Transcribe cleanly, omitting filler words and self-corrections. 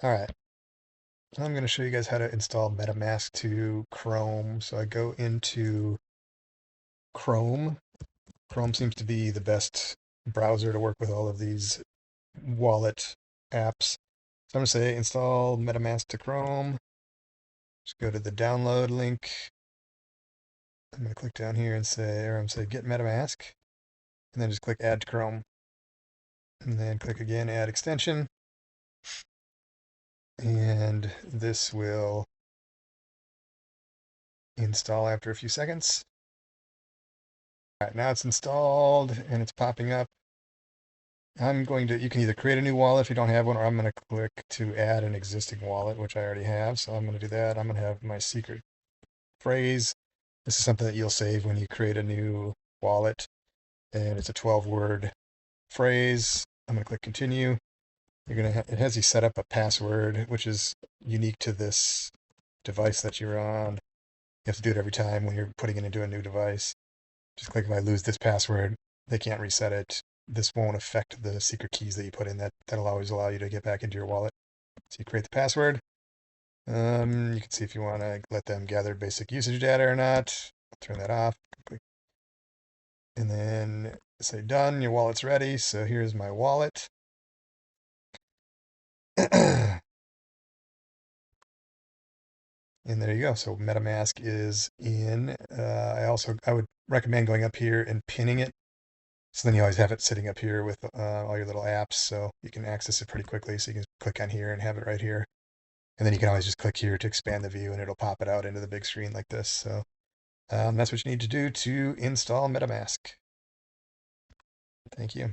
All right, I'm going to show you guys how to install Metamask to Chrome. So I go into Chrome. Chrome seems to be the best browser to work with all of these wallet apps. So I'm going to say install Metamask to Chrome. Just go to the download link. I'm going to click down here and say, or I'm going to say get Metamask, and then just click add to Chrome. And then click again, add extension. And this will install after a few seconds. All right, now it's installed and it's popping up. You can either create a new wallet if you don't have one, or I'm going to click to add an existing wallet, which I already have. So I'm going to do that. I'm going to have my secret phrase. This is something that you'll save when you create a new wallet, and it's a 12-word phrase. I'm going to click continue. It has you set up a password, which is unique to this device that you're on. You have to do it every time when you're putting it into a new device. Just click if I lose this password, they can't reset it. This won't affect the secret keys that you put in. That'll always allow you to get back into your wallet. So you create the password. You can see if you want to let them gather basic usage data or not. I'll turn that off. Click. And then say done. Your wallet's ready. So here's my wallet. And there you go. So MetaMask is in. I would recommend going up here and pinning it. So then you always have it sitting up here with all your little apps, so you can access it pretty quickly. So you can click on here and have it right here. And then you can always just click here to expand the view, and it'll pop it out into the big screen like this. So that's what you need to do to install MetaMask. Thank you.